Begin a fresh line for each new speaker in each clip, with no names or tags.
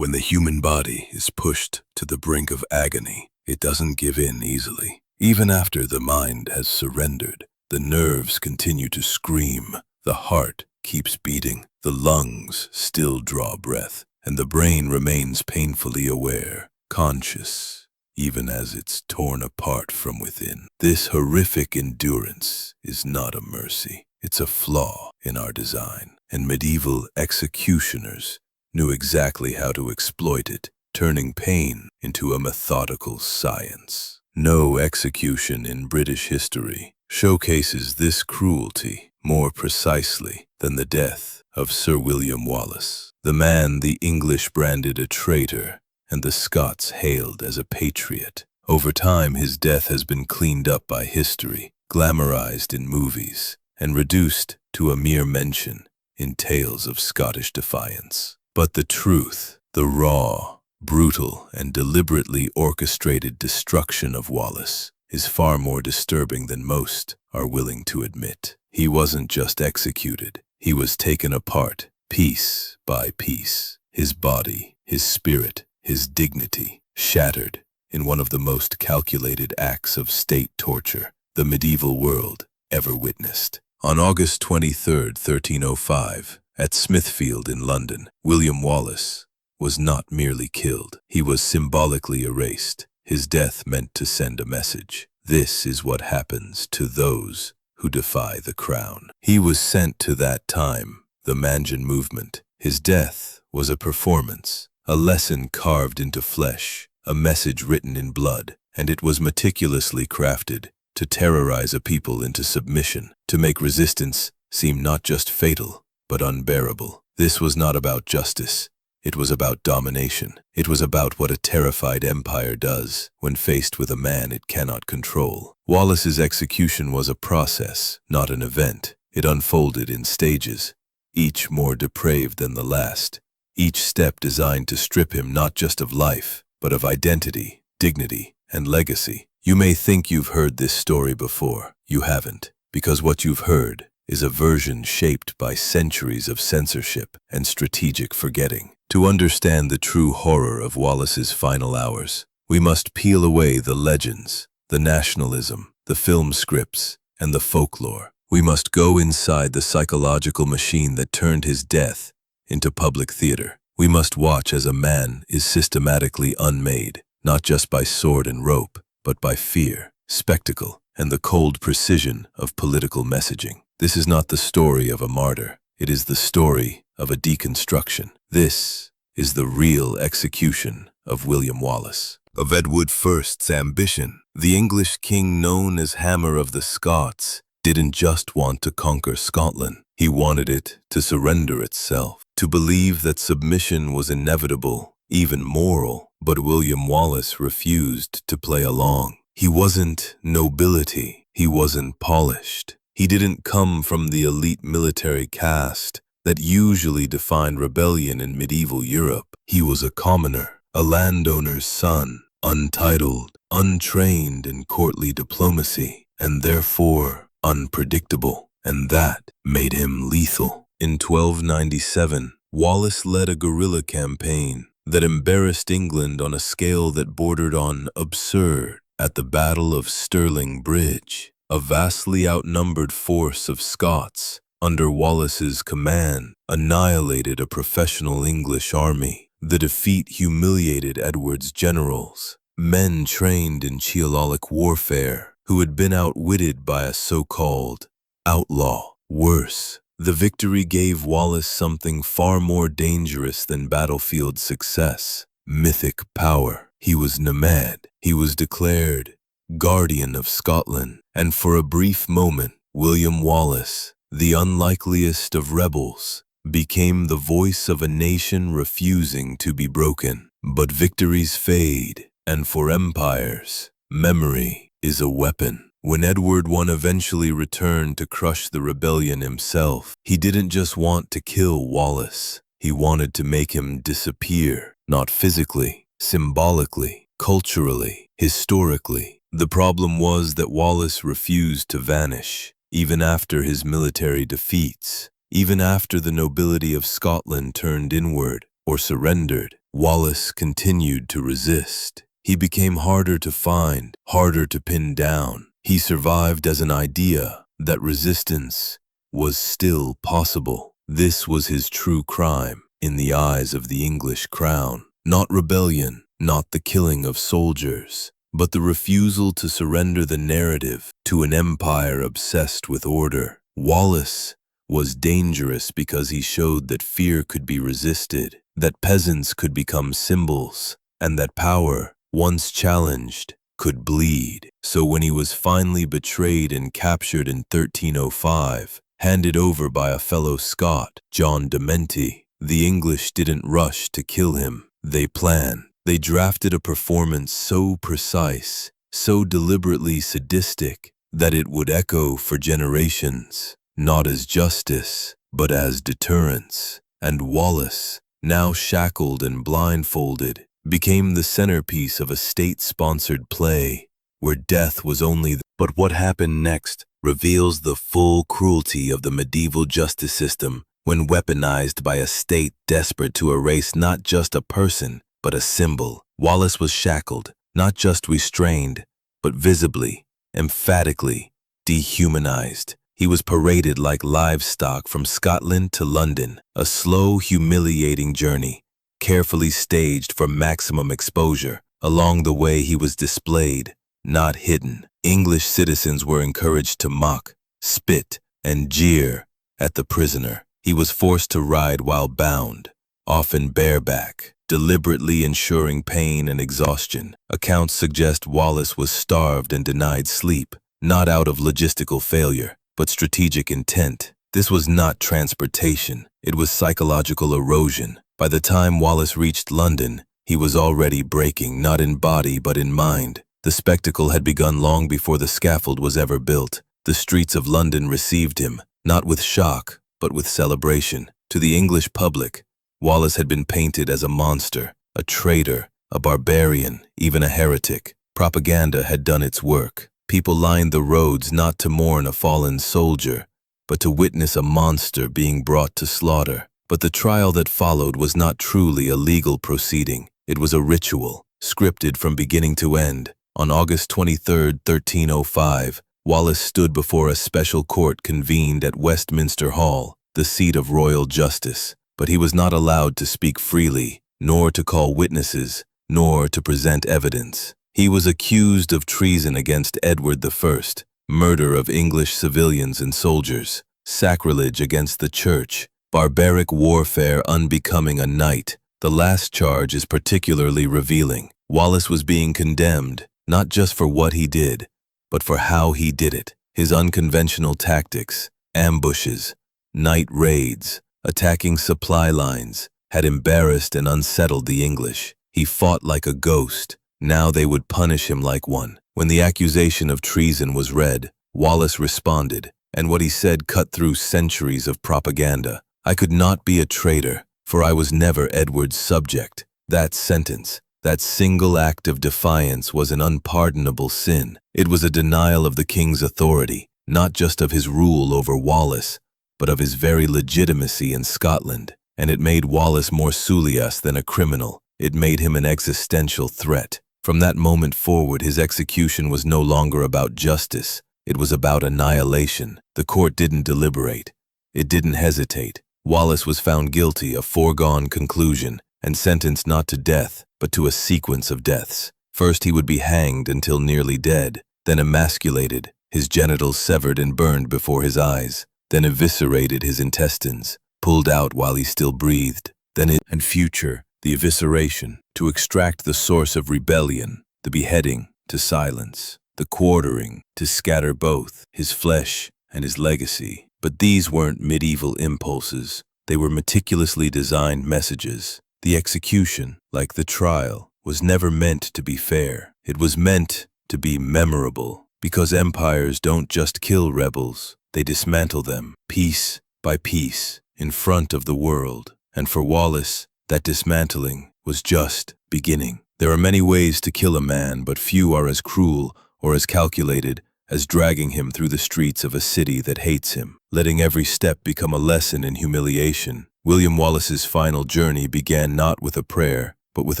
When the human body is pushed to the brink of agony, it doesn't give in easily. Even after the mind has surrendered, the nerves continue to scream, the heart keeps beating, the lungs still draw breath, and the brain remains painfully aware, conscious, even as it's torn apart from within. This horrific endurance is not a mercy. It's a flaw in our design, and medieval executioners knew exactly how to exploit it, turning pain into a methodical science. No execution in British history showcases this cruelty more precisely than the death of Sir William Wallace, the man the English branded a traitor and the Scots hailed as a patriot. Over time, his death has been cleaned up by history, glamorized in movies, and reduced to a mere mention in tales of Scottish defiance. But the truth, the raw, brutal, and deliberately orchestrated destruction of Wallace is far more disturbing than most are willing to admit. He wasn't just executed, he was taken apart, piece by piece. His body, his spirit, his dignity, shattered in one of the most calculated acts of state torture the medieval world ever witnessed. On August 23, 1305, at Smithfield in London, William Wallace was not merely killed, he was symbolically erased. His death meant to send a message. This is what happens to those who defy the crown. He was sent to that time, the Mangan movement. His death was a performance, a lesson carved into flesh, a message written in blood, and it was meticulously crafted to terrorize a people into submission, to make resistance seem not just fatal, but unbearable. This was not about justice. It was about domination. It was about what a terrified empire does when faced with a man it cannot control. Wallace's execution was a process, not an event. It unfolded in stages, each more depraved than the last, each step designed to strip him not just of life, but of identity, dignity, and legacy. You may think you've heard this story before. You haven't, because what you've heard is a version shaped by centuries of censorship and strategic forgetting. To understand the true horror of Wallace's final hours, we must peel away the legends, the nationalism, the film scripts, and the folklore. We must go inside the psychological machine that turned his death into public theater. We must watch as a man is systematically unmade, not just by sword and rope, but by fear, spectacle, and the cold precision of political messaging. This is not the story of a martyr. It is the story of a deconstruction. This is the real execution of William Wallace. Of Edward I's ambition, the English king known as Hammer of the Scots didn't just want to conquer Scotland. He wanted it to surrender itself, to believe that submission was inevitable, even moral. But William Wallace refused to play along. He wasn't nobility. He wasn't polished. He didn't come from the elite military caste that usually defined rebellion in medieval Europe. He was a commoner, a landowner's son, untitled, untrained in courtly diplomacy, and therefore unpredictable, and that made him lethal. In 1297, Wallace led a guerrilla campaign that embarrassed England on a scale that bordered on absurd. At the Battle of Stirling Bridge, a vastly outnumbered force of Scots, under Wallace's command, annihilated a professional English army. The defeat humiliated Edward's generals, men trained in Chivalric warfare, who had been outwitted by a so-called outlaw. Worse, the victory gave Wallace something far more dangerous than battlefield success: mythic power. He was nomad. He was declared Guardian of Scotland, and for a brief moment, William Wallace, the unlikeliest of rebels, became the voice of a nation refusing to be broken. But victories fade, and for empires, memory is a weapon. When Edward I eventually returned to crush the rebellion himself, he didn't just want to kill Wallace. He wanted to make him disappear, not physically, symbolically, culturally, historically. The problem was that Wallace refused to vanish, even after his military defeats, even after the nobility of Scotland turned inward, or surrendered. Wallace continued to resist. He became harder to find, harder to pin down. He survived as an idea that resistance was still possible. This was his true crime in the eyes of the English crown. Not rebellion, not the killing of soldiers, but the refusal to surrender the narrative to an empire obsessed with order. Wallace was dangerous because he showed that fear could be resisted, that peasants could become symbols, and that power, once challenged, could bleed. So when he was finally betrayed and captured in 1305, handed over by a fellow Scot, John de Menty, the English didn't rush to kill him. They planned. They drafted a performance so precise, so deliberately sadistic, that it would echo for generations, not as justice, but as deterrence. And Wallace, now shackled and blindfolded, became the centerpiece of a state-sponsored play where death was only the— But what happened next reveals the full cruelty of the medieval justice system when weaponized by a state desperate to erase not just a person, but a symbol. Wallace was shackled, not just restrained, but visibly, emphatically dehumanized. He was paraded like livestock from Scotland to London, a slow, humiliating journey, carefully staged for maximum exposure. Along the way he was displayed, not hidden. English citizens were encouraged to mock, spit, and jeer at the prisoner. He was forced to ride while bound, often bareback, deliberately ensuring pain and exhaustion. Accounts suggest Wallace was starved and denied sleep, not out of logistical failure, but strategic intent. This was not transportation, it was psychological erosion. By the time Wallace reached London, he was already breaking, not in body but in mind. The spectacle had begun long before the scaffold was ever built. The streets of London received him, not with shock, but with celebration. To the English public, Wallace had been painted as a monster, a traitor, a barbarian, even a heretic. Propaganda had done its work. People lined the roads not to mourn a fallen soldier, but to witness a monster being brought to slaughter. But the trial that followed was not truly a legal proceeding. It was a ritual, scripted from beginning to end. On August 23, 1305, Wallace stood before a special court convened at Westminster Hall, the seat of royal justice. But he was not allowed to speak freely, nor to call witnesses, nor to present evidence. He was accused of treason against Edward I, murder of English civilians and soldiers, sacrilege against the church, barbaric warfare unbecoming a knight. The last charge is particularly revealing. Wallace was being condemned, not just for what he did, but for how he did it. His unconventional tactics, ambushes, night raids, attacking supply lines, had embarrassed and unsettled the English. He fought like a ghost. Now they would punish him like one. When the accusation of treason was read, Wallace responded, and what he said cut through centuries of propaganda. "I could not be a traitor, for I was never Edward's subject." That sentence, that single act of defiance, was an unpardonable sin. It was a denial of the king's authority, not just of his rule over Wallace, but of his very legitimacy in Scotland. And it made Wallace more soulias than a criminal. It made him an existential threat. From that moment forward, his execution was no longer about justice. It was about annihilation. The court didn't deliberate. It didn't hesitate. Wallace was found guilty, a foregone conclusion, and sentenced not to death, but to a sequence of deaths. First he would be hanged until nearly dead, then emasculated, his genitals severed and burned before his eyes, then eviscerated his intestines, pulled out while he still breathed, and future, the evisceration, to extract the source of rebellion, the beheading, to silence, the quartering, to scatter both, his flesh and his legacy. But these weren't medieval impulses. They were meticulously designed messages. The execution, like the trial, was never meant to be fair. It was meant to be memorable, because empires don't just kill rebels, they dismantle them, piece by piece, in front of the world. And for Wallace, that dismantling was just beginning. There are many ways to kill a man, but few are as cruel or as calculated as dragging him through the streets of a city that hates him, letting every step become a lesson in humiliation. William Wallace's final journey began not with a prayer, but with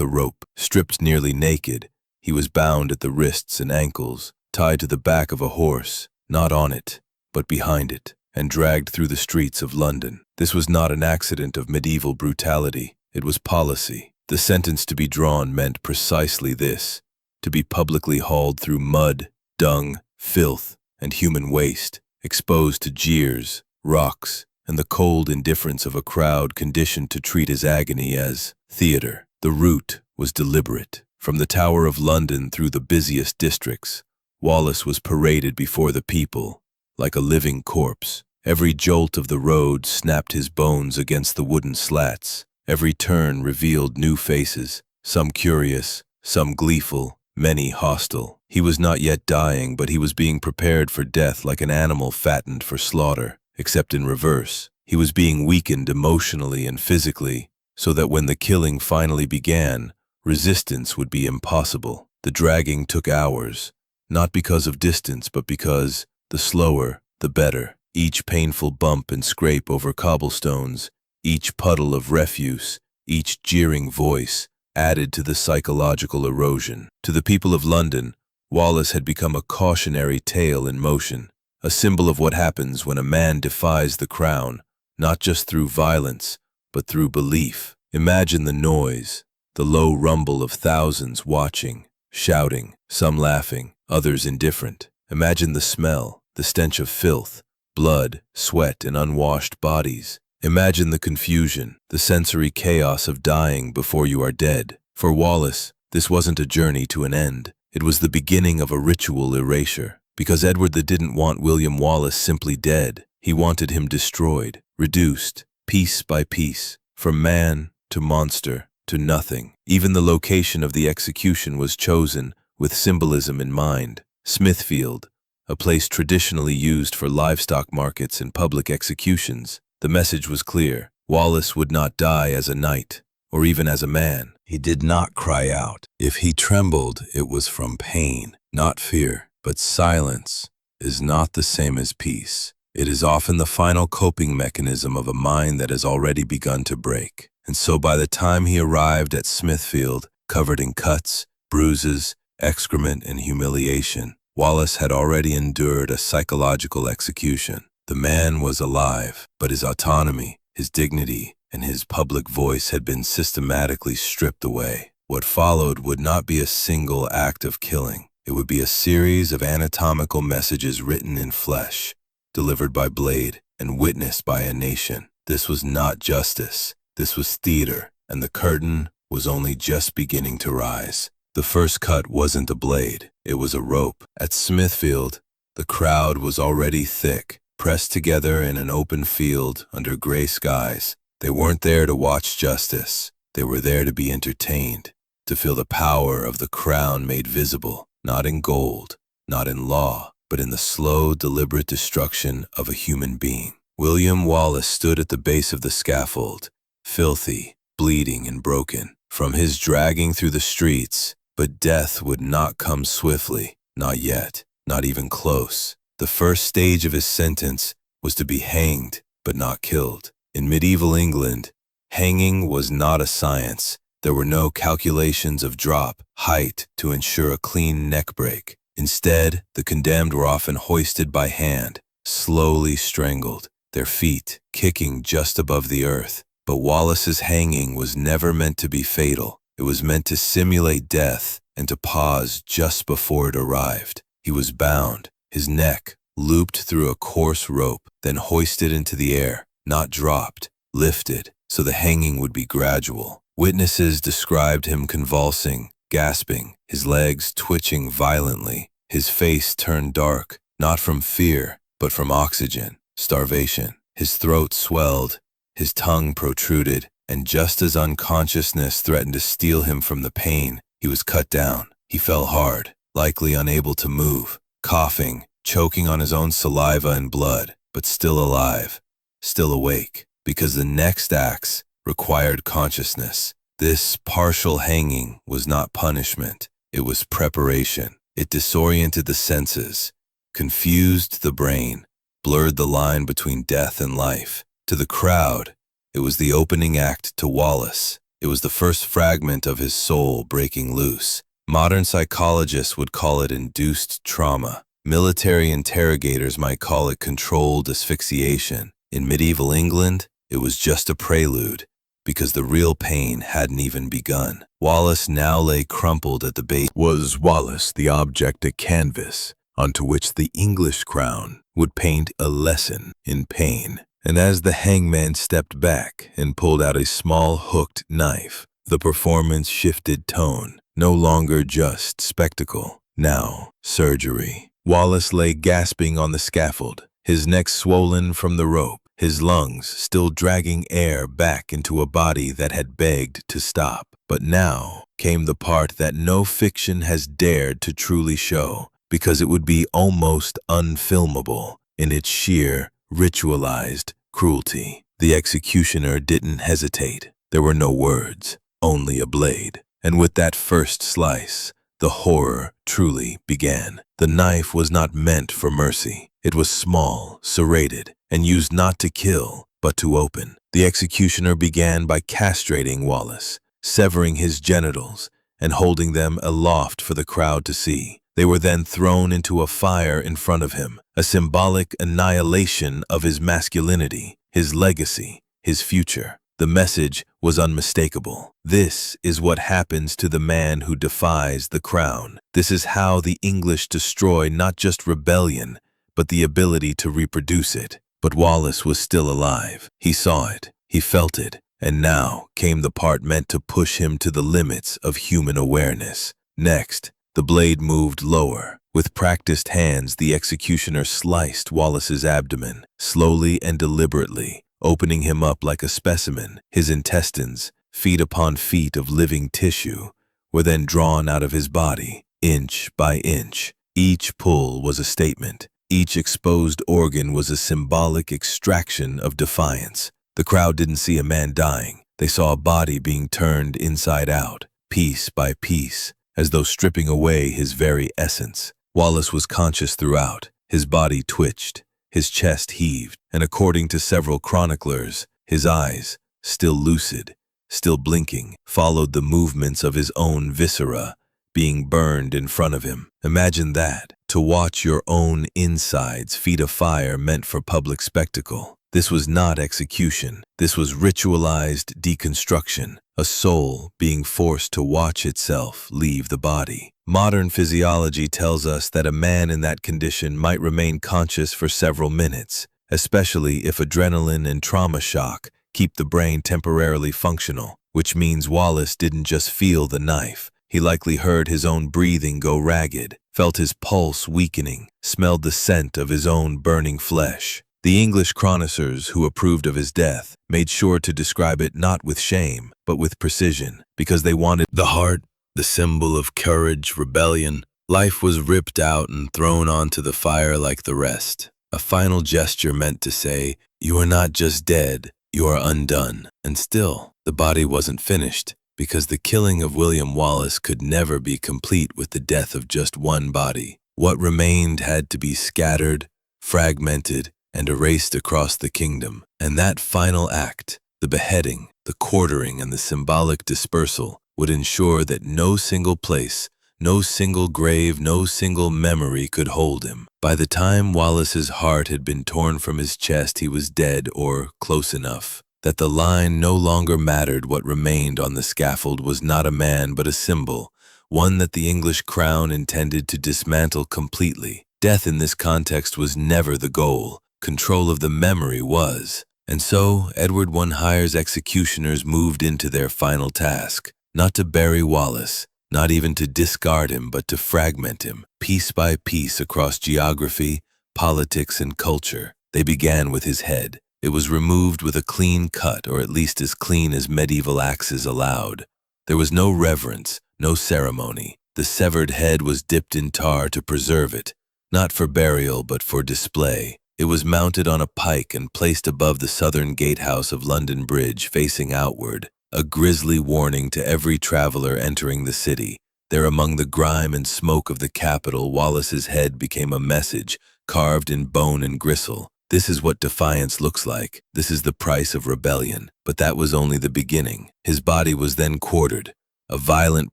a rope. Stripped nearly naked, he was bound at the wrists and ankles, tied to the back of a horse, not on it, but behind it, and dragged through the streets of London. This was not an accident of medieval brutality, it was policy. The sentence to be drawn meant precisely this: to be publicly hauled through mud, dung, filth, and human waste, exposed to jeers, rocks, and the cold indifference of a crowd conditioned to treat his agony as theater. The route was deliberate. From the Tower of London through the busiest districts, Wallace was paraded before the people, like a living corpse. Every jolt of the road snapped his bones against the wooden slats. Every turn revealed new faces, some curious, some gleeful, many hostile. He was not yet dying, but he was being prepared for death like an animal fattened for slaughter, except in reverse. He was being weakened emotionally and physically, so that when the killing finally began, resistance would be impossible. The dragging took hours, not because of distance, but because the slower, the better. Each painful bump and scrape over cobblestones, each puddle of refuse, each jeering voice added to the psychological erosion. To the people of London, Wallace had become a cautionary tale in motion, a symbol of what happens when a man defies the crown, not just through violence, but through belief. Imagine the noise, the low rumble of thousands watching, shouting, some laughing, others indifferent. Imagine the smell, the stench of filth, blood, sweat, and unwashed bodies. Imagine the confusion, the sensory chaos of dying before you are dead. For Wallace, this wasn't a journey to an end. It was the beginning of a ritual erasure. Because Edward didn't want William Wallace simply dead. He wanted him destroyed, reduced, piece by piece, from man to monster to nothing. Even the location of the execution was chosen with symbolism in mind. Smithfield, a place traditionally used for livestock markets and public executions. The message was clear. Wallace would not die as a knight, or even as a man. He did not cry out. If he trembled, it was from pain, not fear. But silence is not the same as peace. It is often the final coping mechanism of a mind that has already begun to break. And so by the time he arrived at Smithfield, covered in cuts, bruises, excrement, and humiliation, Wallace had already endured a psychological execution. The man was alive, but his autonomy, his dignity, and his public voice had been systematically stripped away. What followed would not be a single act of killing. It would be a series of anatomical messages written in flesh, delivered by blade, and witnessed by a nation. This was not justice. This was theater, and the curtain was only just beginning to rise. The first cut wasn't a blade. It was a rope. At Smithfield, the crowd was already thick, pressed together in an open field under gray skies. They weren't there to watch justice. They were there to be entertained, to feel the power of the crown made visible. Not in gold, not in law, but in the slow, deliberate destruction of a human being. William Wallace stood at the base of the scaffold, filthy, bleeding, and broken from his dragging through the streets, but death would not come swiftly, not yet, not even close. The first stage of his sentence was to be hanged, but not killed. In medieval England, hanging was not a science. There were no calculations of drop, height to ensure a clean neck break. Instead, the condemned were often hoisted by hand, slowly strangled, their feet kicking just above the earth. But Wallace's hanging was never meant to be fatal. It was meant to simulate death and to pause just before it arrived. He was bound, his neck looped through a coarse rope, then hoisted into the air, not dropped, lifted, so the hanging would be gradual. Witnesses described him convulsing, gasping, his legs twitching violently, his face turned dark, not from fear, but from oxygen, starvation. His throat swelled, his tongue protruded, and just as unconsciousness threatened to steal him from the pain, he was cut down. He fell hard, likely unable to move, coughing, choking on his own saliva and blood, but still alive, still awake, because the next acts required consciousness. This partial hanging was not punishment, it was preparation. It disoriented the senses, confused the brain, blurred the line between death and life. To the crowd, It was the opening act to Wallace. It was the first fragment of his soul breaking loose. Modern psychologists would call it induced trauma. Military interrogators might call it controlled asphyxiation. In medieval England, it was just a prelude, because the real pain hadn't even begun. Wallace now lay crumpled at the base. Was Wallace the object a canvas onto which the English crown would paint a lesson in pain? And as the hangman stepped back and pulled out a small hooked knife, the performance shifted tone. No longer just spectacle, now surgery. Wallace lay gasping on the scaffold, his neck swollen from the rope, his lungs still dragging air back into a body that had begged to stop. But now came the part that no fiction has dared to truly show, because it would be almost unfilmable in its sheer, ritualized cruelty. The executioner didn't hesitate. There were no words, only a blade. And with that first slice, the horror truly began. The knife was not meant for mercy. It was small, serrated, and used not to kill, but to open. The executioner began by castrating Wallace, severing his genitals, and holding them aloft for the crowd to see. They were then thrown into a fire in front of him, a symbolic annihilation of his masculinity, his legacy, his future. The message was unmistakable. This is what happens to the man who defies the crown. This is how the English destroy not just rebellion, but the ability to reproduce it. But Wallace was still alive. He saw it, he felt it, and now came the part meant to push him to the limits of human awareness. Next, the blade moved lower. With practiced hands, the executioner sliced Wallace's abdomen, slowly and deliberately, opening him up like a specimen. His intestines, feet upon feet of living tissue, were then drawn out of his body, inch by inch. Each pull was a statement. Each exposed organ was a symbolic extraction of defiance. The crowd didn't see a man dying. They saw a body being turned inside out, piece by piece, as though stripping away his very essence. Wallace was conscious throughout. His body twitched, his chest heaved, and according to several chroniclers, his eyes, still lucid, still blinking, followed the movements of his own viscera being burned in front of him. Imagine that. To watch your own insides feed a fire meant for public spectacle. This was not execution. This was ritualized deconstruction, a soul being forced to watch itself leave the body. Modern physiology tells us that a man in that condition might remain conscious for several minutes, especially if adrenaline and trauma shock keep the brain temporarily functional, which means Wallace didn't just feel the knife. He likely heard his own breathing go ragged, felt his pulse weakening, smelled the scent of his own burning flesh. The English chroniclers who approved of his death made sure to describe it not with shame, but with precision, because they wanted the heart, the symbol of courage, rebellion. Life was ripped out and thrown onto the fire like the rest. A final gesture meant to say, "You are not just dead, you are undone." And still, the body wasn't finished, because the killing of William Wallace could never be complete with the death of just one body. What remained had to be scattered, fragmented, and erased across the kingdom. And that final act, the beheading, the quartering, and the symbolic dispersal, would ensure that no single place, no single grave, no single memory could hold him. By the time Wallace's heart had been torn from his chest, he was dead or close enough that the line no longer mattered. What remained on the scaffold was not a man but a symbol, one that the English crown intended to dismantle completely. Death in this context was never the goal. Control of the memory was. And so Edward Hire's executioners moved into their final task, not to bury Wallace, not even to discard him, but to fragment him, piece by piece across geography, politics, and culture. They began with his head. It was removed with a clean cut, or at least as clean as medieval axes allowed. There was no reverence, no ceremony. The severed head was dipped in tar to preserve it, not for burial but for display. It was mounted on a pike and placed above the southern gatehouse of London Bridge, facing outward, a grisly warning to every traveler entering the city. There among the grime and smoke of the capital, Wallace's head became a message carved in bone and gristle. This is what defiance looks like. This is the price of rebellion. But that was only the beginning. His body was then quartered, a violent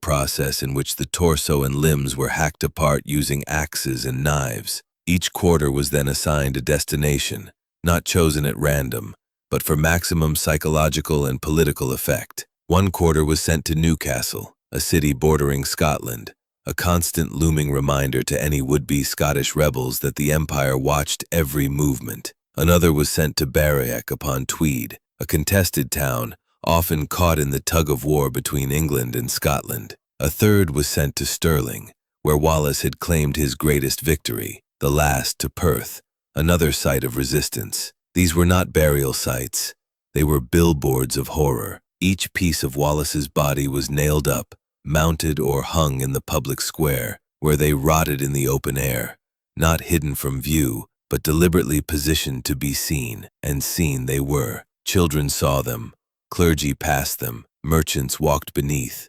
process in which the torso and limbs were hacked apart using axes and knives. Each quarter was then assigned a destination, not chosen at random, but for maximum psychological and political effect. One quarter was sent to Newcastle, a city bordering Scotland, a constant looming reminder to any would-be Scottish rebels that the Empire watched every movement. Another was sent to Barriak upon Tweed, a contested town, often caught in the tug-of-war between England and Scotland. A third was sent to Stirling, where Wallace had claimed his greatest victory. The last to Perth, another site of resistance. These were not burial sites. They were billboards of horror. Each piece of Wallace's body was nailed up, mounted or hung in the public square, where they rotted in the open air, not hidden from view, but deliberately positioned to be seen, and seen they were. Children saw them, clergy passed them, merchants walked beneath.